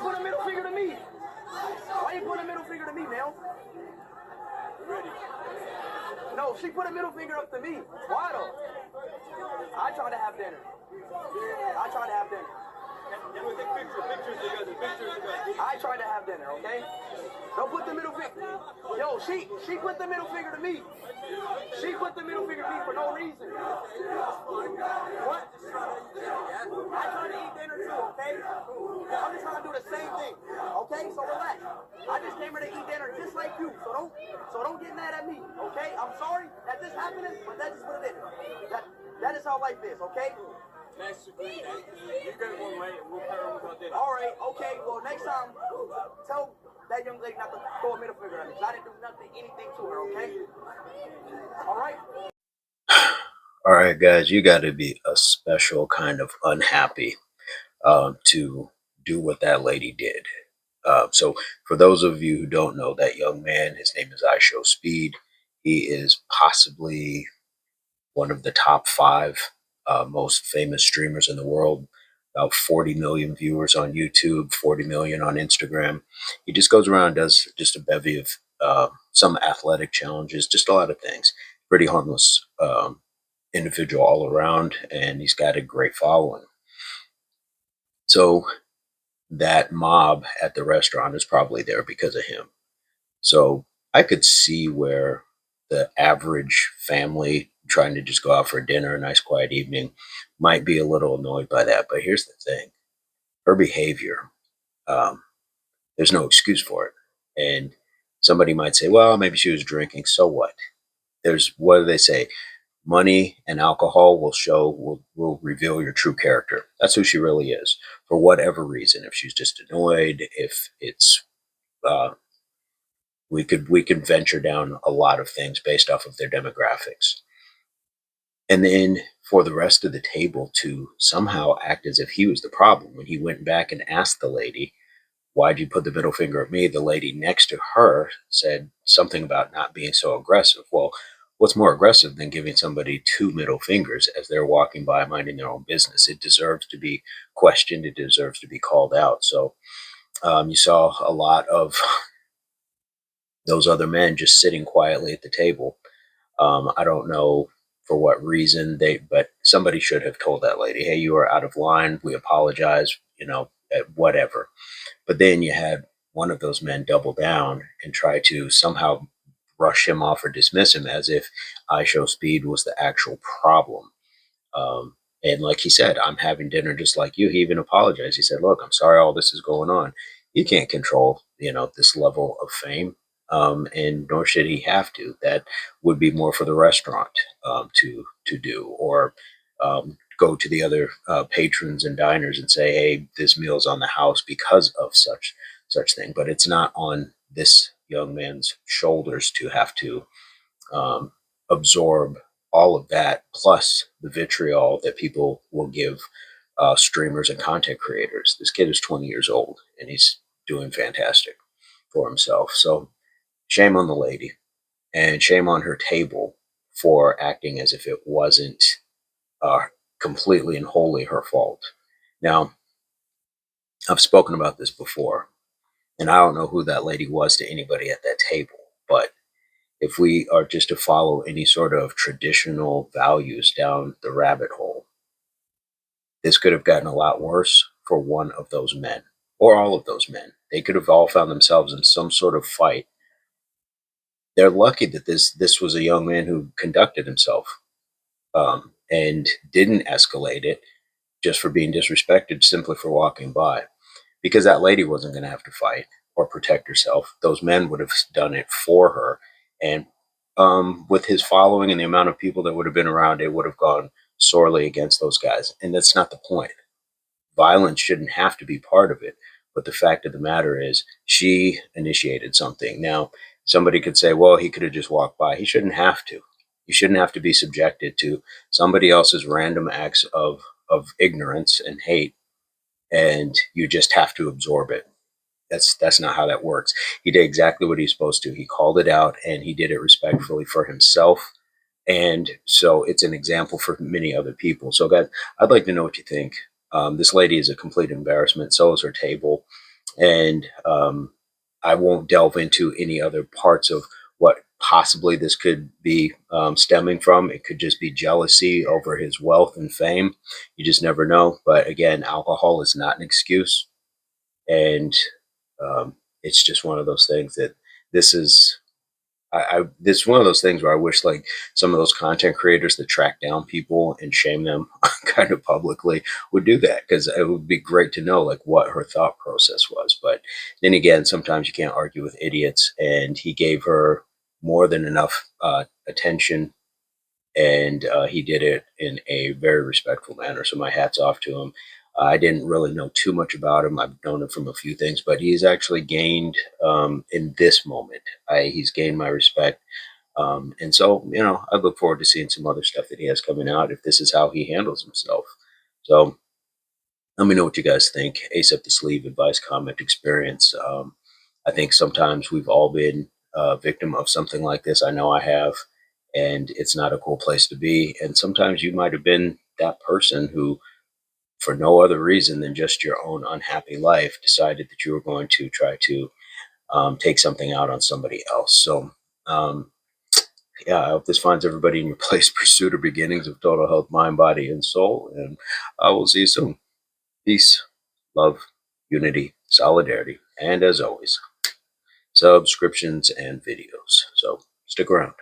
put a middle finger to me? Why you put a middle finger to me, man? No, she put a middle finger up to me. Why though? I tried to have dinner. I tried to have dinner. I tried to have dinner, okay? Don't put the middle finger. Yo, she put the middle finger to me. She put the middle finger to me for no reason. What? I tried to eat dinner too, okay? I'm just trying to do the same thing, okay? So relax. I just came here to eat dinner just like you, so don't get mad at me, okay? I'm sorry that this happened, but that's just what it is. That is how life is, okay? All right, okay. Well, next time, tell that young lady not to throw a middle finger at me. I didn't do anything to her, okay? All right? All right, guys, you got to be a special kind of unhappy to do what that lady did. So, for those of you who don't know, that young man, his name is Speed. He is possibly one of the top five most famous streamers in the world. About 40 million viewers on YouTube, 40 million on Instagram. He just goes around and does just a bevy of some athletic challenges, just a lot of things. Pretty harmless individual all around, and he's got a great following. So that mob at the restaurant is probably there because of him. So I could see where the average family trying to just go out for dinner, a nice quiet evening, might be a little annoyed by that. But here's the thing: her behavior, um, there's no excuse for it. And somebody might say, well, maybe she was drinking. So what? What do they say? Money and alcohol will reveal your true character. That's who she really is, for whatever reason. If she's just annoyed, if it's uh, we could venture down a lot of things based off of their demographics. And then for the rest of the table to somehow act as if he was the problem when he went back and asked the lady, why'd you put the middle finger at me? The lady next to her said something about not being so aggressive. Well, what's more aggressive than giving somebody two middle fingers as they're walking by minding their own business? It deserves to be questioned. It deserves to be called out. So you saw a lot of those other men just sitting quietly at the table. I don't know for what reason but somebody should have told that lady, hey, you are out of line. We apologize, whatever. But then you had one of those men double down and try to somehow brush him off or dismiss him as if Speed was the actual problem. And like he said, I'm having dinner just like you. He even apologized. He said, look, I'm sorry all this is going on. You can't control, this level of fame. And nor should he have to. That would be more for the restaurant to do, or go to the other patrons and diners and say, "Hey, this meal's on the house because of such thing." But it's not on this young man's shoulders to have to absorb all of that, plus the vitriol that people will give streamers and content creators. This kid is 20 years old and he's doing fantastic for himself. So shame on the lady, and shame on her table for acting as if it wasn't completely and wholly her fault. Now, I've spoken about this before, and I don't know who that lady was to anybody at that table, but if we are just to follow any sort of traditional values down the rabbit hole, this could have gotten a lot worse for one of those men or all of those men. They could have all found themselves in some sort of fight. They're lucky that this was a young man who conducted himself and didn't escalate it just for being disrespected, simply for walking by, because that lady wasn't going to have to fight or protect herself. Those men would have done it for her, and with his following and the amount of people that would have been around, it would have gone sorely against those guys. And that's not the point. Violence shouldn't have to be part of it. But the fact of the matter is, she initiated something. Now, somebody could say, well, he could have just walked by. He shouldn't have to. You shouldn't have to be subjected to somebody else's random acts of ignorance and hate, and you just have to absorb it. That's not how that works. He did exactly what he's supposed to. He called it out, and he did it respectfully for himself. And so it's an example for many other people. So, guys, I'd like to know what you think. This lady is a complete embarrassment. So is her table. And I won't delve into any other parts of what possibly this could be stemming from. It could just be jealousy over his wealth and fame. You just never know. But again, alcohol is not an excuse. And it's just one of those things that this is this is one of those things where I wish like some of those content creators that track down people and shame them kind of publicly would do that, because it would be great to know like what her thought process was. But then again, sometimes you can't argue with idiots, and he gave her more than enough attention, and he did it in a very respectful manner. So my hat's off to him. I didn't really know too much about him. I've known him from a few things, but he's actually gained in this moment. He's gained my respect, and so I look forward to seeing some other stuff that he has coming out if this is how he handles himself. So let me know what you guys think. Ace up the sleeve, advice, comment, experience. I think sometimes we've all been a victim of something like this. I know I have, and it's not a cool place to be. And sometimes you might have been that person who, for no other reason than just your own unhappy life, decided that you were going to try to take something out on somebody else. So, yeah, I hope this finds everybody in your place. Pursuit or beginnings of total health, mind, body, and soul. And I will see you soon. Peace, love, unity, solidarity, and as always, subscriptions and videos. So stick around.